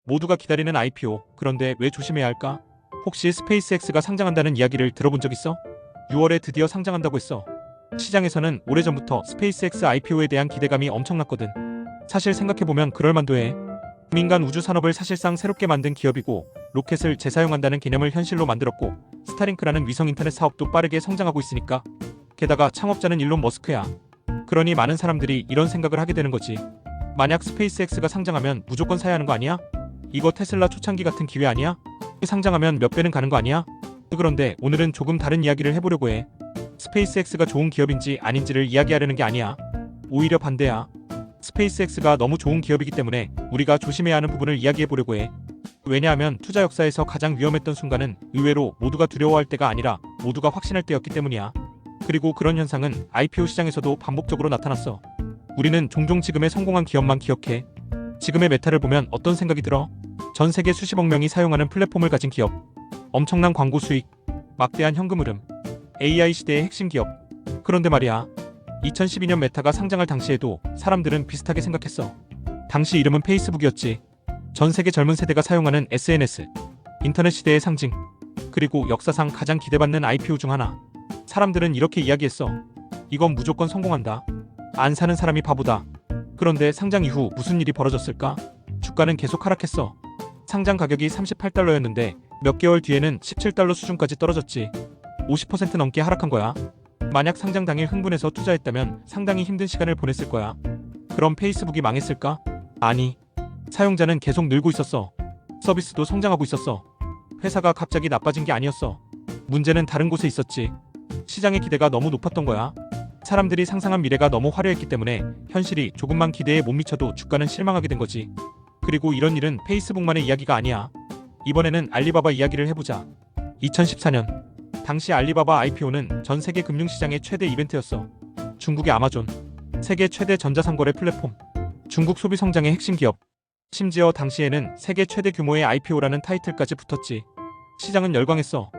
모두가 기다리는 IPO. 그런데 왜 조심해야 할까? 혹시 스페이스X가 상장한다는 이야기를 들어본 적 있어? 6월에 드디어 상장한다고 했어. 시장에서는 오래전부터 스페이스X IPO에 대한 기대감이 엄청났거든. 사실 생각해보면 그럴만도 해. 민간 우주 산업을 사실상 새롭게 만든 기업이고, 로켓을 재사용한다는 개념을 현실로 만들었고, 스타링크라는 위성 인터넷 사업도 빠르게 성장하고 있으니까. 게다가 창업자는 일론 머스크야. 그러니 많은 사람들이 이런 생각을 하게 되는 거지. 만약 스페이스X가 상장하면 무조건 사야 하는 거 아니야? 이거 테슬라 초창기 같은 기회 아니야? 상장하면 몇 배는 가는 거 아니야? 그런데 오늘은 조금 다른 이야기를 해보려고 해. 스페이스X가 좋은 기업인지 아닌지를 이야기하려는 게 아니야. 오히려 반대야. 스페이스X가 너무 좋은 기업이기 때문에 우리가 조심해야 하는 부분을 이야기해보려고 해. 왜냐하면 투자 역사에서 가장 위험했던 순간은 의외로 모두가 두려워할 때가 아니라 모두가 확신할 때였기 때문이야. 그리고 그런 현상은 IPO 시장에서도 반복적으로 나타났어. 우리는 종종 지금의 성공한 기업만 기억해. 지금의 메타를 보면 어떤 생각이 들어? 전 세계 수십억 명이 사용하는 플랫폼을 가진 기업, 엄청난 광고 수익, 막대한 현금 흐름, AI 시대의 핵심 기업. 그런데 말이야, 2012년 메타가 상장할 당시에도 사람들은 비슷하게 생각했어. 당시 이름은 페이스북이었지. 전 세계 젊은 세대가 사용하는 SNS, 인터넷 시대의 상징, 그리고 역사상 가장 기대받는 IPO 중 하나. 사람들은 이렇게 이야기했어. 이건 무조건 성공한다. 안 사는 사람이 바보다. 그런데 상장 이후 무슨 일이 벌어졌을까? 주가는 계속 하락했어. 상장 가격이 $38였는데 몇 개월 뒤에는 $17 수준까지 떨어졌지. 50% 넘게 하락한 거야. 만약 상장 당일 흥분해서 투자했다면 상당히 힘든 시간을 보냈을 거야. 그럼 페이스북이 망했을까? 아니. 사용자는 계속 늘고 있었어. 서비스도 성장하고 있었어. 회사가 갑자기 나빠진 게 아니었어. 문제는 다른 곳에 있었지. 시장의 기대가 너무 높았던 거야. 사람들이 상상한 미래가 너무 화려했기 때문에 현실이 조금만 기대에 못 미쳐도 주가는 실망하게 된 거지. 그리고 이런 일은 페이스북만의 이야기가 아니야. 이번에는 알리바바 이야기를 해보자. 2014년 당시 알리바바 IPO는 전 세계 금융시장의 최대 이벤트였어. 중국의 아마존, 세계 최대 전자상거래 플랫폼, 중국 소비 성장의 핵심 기업. 심지어 당시에는 세계 최대 규모의 IPO라는 타이틀까지 붙었지. 시장은 열광했어.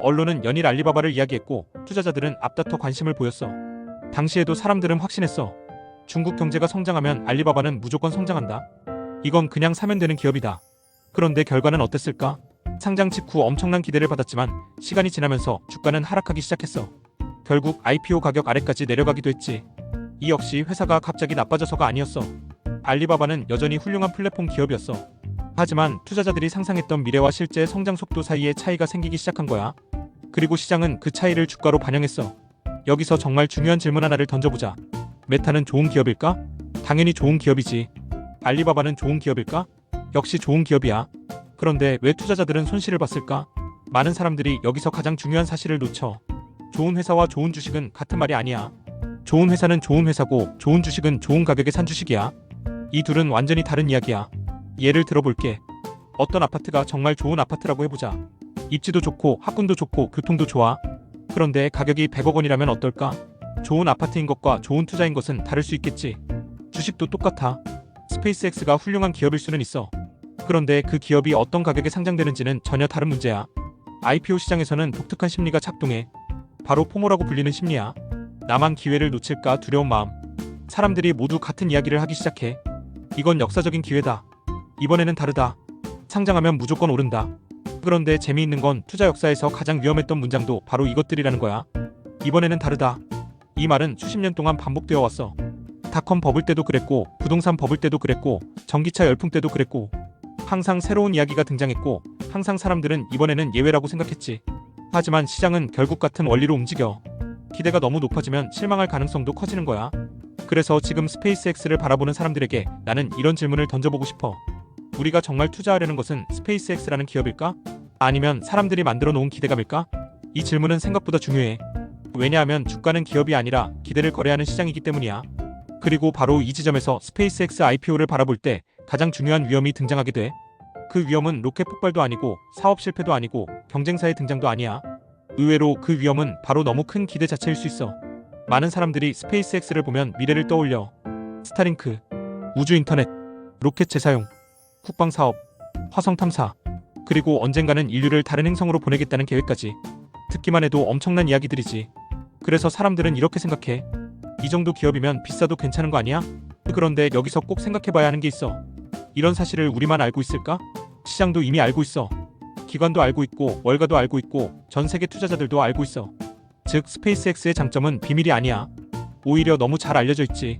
언론은 연일 알리바바를 이야기했고 투자자들은 앞다퉈 관심을 보였어. 당시에도 사람들은 확신했어. 중국 경제가 성장하면 알리바바는 무조건 성장한다. 이건 그냥 사면 되는 기업이다. 그런데 결과는 어땠을까? 상장 직후 엄청난 기대를 받았지만 시간이 지나면서 주가는 하락하기 시작했어. 결국 IPO 가격 아래까지 내려가기도 했지. 이 역시 회사가 갑자기 나빠져서가 아니었어. 알리바바는 여전히 훌륭한 플랫폼 기업이었어. 하지만 투자자들이 상상했던 미래와 실제 성장 속도 사이에 차이가 생기기 시작한 거야. 그리고 시장은 그 차이를 주가로 반영했어. 여기서 정말 중요한 질문 하나를 던져보자. 메타는 좋은 기업일까? 당연히 좋은 기업이지. 알리바바는 좋은 기업일까? 역시 좋은 기업이야. 그런데 왜 투자자들은 손실을 봤을까? 많은 사람들이 여기서 가장 중요한 사실을 놓쳐. 좋은 회사와 좋은 주식은 같은 말이 아니야. 좋은 회사는 좋은 회사고 좋은 주식은 좋은 가격에 산 주식이야. 이 둘은 완전히 다른 이야기야. 예를 들어볼게. 어떤 아파트가 정말 좋은 아파트라고 해보자. 입지도 좋고 학군도 좋고 교통도 좋아. 그런데 가격이 100억 원이라면 어떨까? 좋은 아파트인 것과 좋은 투자인 것은 다를 수 있겠지. 주식도 똑같아. 스페이스X가 훌륭한 기업일 수는 있어. 그런데 그 기업이 어떤 가격에 상장되는지는 전혀 다른 문제야. IPO 시장에서는 독특한 심리가 작동해. 바로 포모라고 불리는 심리야. 나만 기회를 놓칠까 두려운 마음. 사람들이 모두 같은 이야기를 하기 시작해. 이건 역사적인 기회다. 이번에는 다르다. 상장하면 무조건 오른다. 그런데 재미있는 건 투자 역사에서 가장 위험했던 문장도 바로 이것들이라는 거야. 이번에는 다르다. 이 말은 수십 년 동안 반복되어 왔어. 닷컴 버블 때도 그랬고, 부동산 버블 때도 그랬고, 전기차 열풍 때도 그랬고, 항상 새로운 이야기가 등장했고, 항상 사람들은 이번에는 예외라고 생각했지. 하지만 시장은 결국 같은 원리로 움직여. 기대가 너무 높아지면 실망할 가능성도 커지는 거야. 그래서 지금 스페이스X를 바라보는 사람들에게 나는 이런 질문을 던져보고 싶어. 우리가 정말 투자하려는 것은 스페이스X라는 기업일까? 아니면 사람들이 만들어 놓은 기대감일까? 이 질문은 생각보다 중요해. 왜냐하면 주가는 기업이 아니라 기대를 거래하는 시장이기 때문이야. 그리고 바로 이 지점에서 스페이스X IPO를 바라볼 때 가장 중요한 위험이 등장하게 돼. 그 위험은 로켓 폭발도 아니고 사업 실패도 아니고 경쟁사의 등장도 아니야. 의외로 그 위험은 바로 너무 큰 기대 자체일 수 있어. 많은 사람들이 스페이스X를 보면 미래를 떠올려. 스타링크, 우주 인터넷, 로켓 재사용, 국방 사업, 화성 탐사, 그리고 언젠가는 인류를 다른 행성으로 보내겠다는 계획까지. 듣기만 해도 엄청난 이야기들이지. 그래서 사람들은 이렇게 생각해. 이 정도 기업이면 비싸도 괜찮은 거 아니야? 그런데 여기서 꼭 생각해봐야 하는 게 있어. 이런 사실을 우리만 알고 있을까? 시장도 이미 알고 있어. 기관도 알고 있고 월가도 알고 있고 전 세계 투자자들도 알고 있어. 즉 스페이스X의 장점은 비밀이 아니야. 오히려 너무 잘 알려져 있지.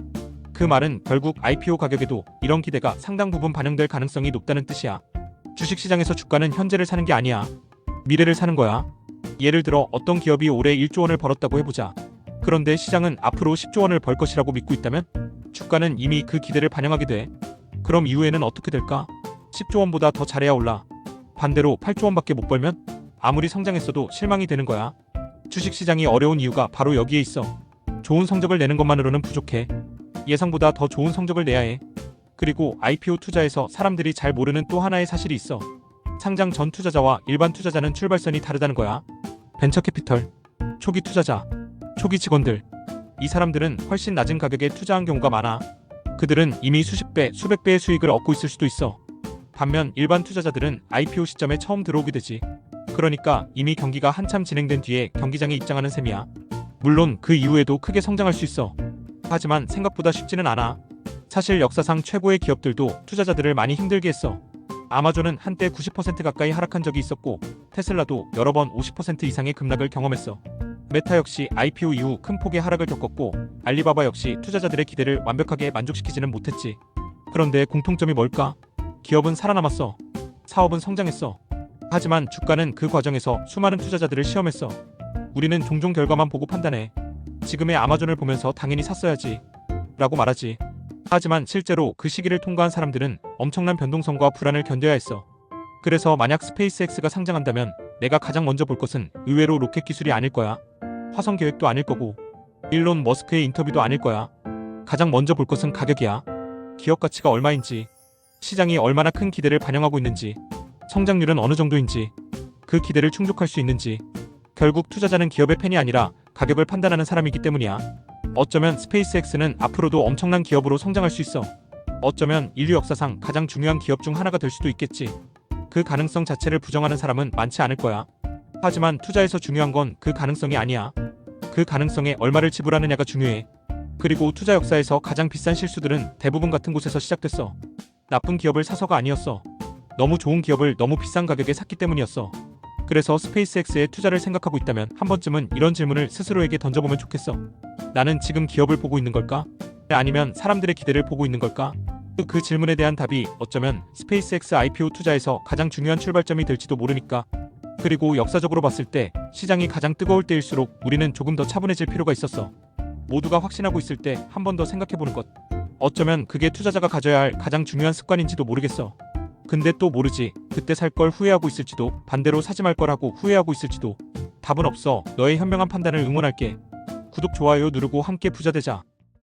그 말은 결국 IPO 가격에도 이런 기대가 상당 부분 반영될 가능성이 높다는 뜻이야. 주식시장에서 주가는 현재를 사는 게 아니야. 미래를 사는 거야. 예를 들어 어떤 기업이 올해 1조 원을 벌었다고 해보자. 그런데 시장은 앞으로 10조 원을 벌 것이라고 믿고 있다면 주가는 이미 그 기대를 반영하게 돼. 그럼 이후에는 어떻게 될까? 10조 원보다 더 잘해야 올라. 반대로 8조 원밖에 못 벌면 아무리 성장했어도 실망이 되는 거야. 주식시장이 어려운 이유가 바로 여기에 있어. 좋은 성적을 내는 것만으로는 부족해. 예상보다 더 좋은 성적을 내야 해. 그리고 IPO 투자에서 사람들이 잘 모르는 또 하나의 사실이 있어. 상장 전 투자자와 일반 투자자는 출발선이 다르다는 거야. 벤처캐피털, 초기 투자자, 초기 직원들. 이 사람들은 훨씬 낮은 가격에 투자한 경우가 많아. 그들은 이미 수십 배, 수백 배의 수익을 얻고 있을 수도 있어. 반면 일반 투자자들은 IPO 시점에 처음 들어오게 되지. 그러니까 이미 경기가 한참 진행된 뒤에 경기장에 입장하는 셈이야. 물론 그 이후에도 크게 성장할 수 있어. 하지만 생각보다 쉽지는 않아. 사실 역사상 최고의 기업들도 투자자들을 많이 힘들게 했어. 아마존은 한때 90% 가까이 하락한 적이 있었고 테슬라도 여러 번 50% 이상의 급락을 경험했어. 메타 역시 IPO 이후 큰 폭의 하락을 겪었고 알리바바 역시 투자자들의 기대를 완벽하게 만족시키지는 못했지. 그런데 공통점이 뭘까? 기업은 살아남았어. 사업은 성장했어. 하지만 주가는 그 과정에서 수많은 투자자들을 시험했어. 우리는 종종 결과만 보고 판단해. 지금의 아마존을 보면서 당연히 샀어야지 라고 말하지. 하지만 실제로 그 시기를 통과한 사람들은 엄청난 변동성과 불안을 견뎌야 했어. 그래서 만약 스페이스X가 상장한다면 내가 가장 먼저 볼 것은 의외로 로켓 기술이 아닐 거야. 화성 계획도 아닐 거고 일론 머스크의 인터뷰도 아닐 거야. 가장 먼저 볼 것은 가격이야. 기업 가치가 얼마인지, 시장이 얼마나 큰 기대를 반영하고 있는지, 성장률은 어느 정도인지, 그 기대를 충족할 수 있는지. 결국 투자자는 기업의 팬이 아니라 가격을 판단하는 사람이기 때문이야. 어쩌면 스페이스X는 앞으로도 엄청난 기업으로 성장할 수 있어. 어쩌면 인류 역사상 가장 중요한 기업 중 하나가 될 수도 있겠지. 그 가능성 자체를 부정하는 사람은 많지 않을 거야. 하지만 투자에서 중요한 건 그 가능성이 아니야. 그 가능성에 얼마를 지불하느냐가 중요해. 그리고 투자 역사에서 가장 비싼 실수들은 대부분 같은 곳에서 시작됐어. 나쁜 기업을 사서가 아니었어. 너무 좋은 기업을 너무 비싼 가격에 샀기 때문이었어. 그래서 스페이스X에 투자를 생각하고 있다면 한 번쯤은 이런 질문을 스스로에게 던져보면 좋겠어. 나는 지금 기업을 보고 있는 걸까? 아니면 사람들의 기대를 보고 있는 걸까? 그 질문에 대한 답이 어쩌면 스페이스X IPO 투자에서 가장 중요한 출발점이 될지도 모르니까. 그리고 역사적으로 봤을 때 시장이 가장 뜨거울 때일수록 우리는 조금 더 차분해질 필요가 있었어. 모두가 확신하고 있을 때 한 번 더 생각해보는 것. 어쩌면 그게 투자자가 가져야 할 가장 중요한 습관인지도 모르겠어. 근데 또 모르지. 그때 살 걸 후회하고 있을지도, 반대로 사지 말 거라고 후회하고 있을지도. 답은 없어. 너의 현명한 판단을 응원할게. 구독, 좋아요 누르고 함께 부자 되자.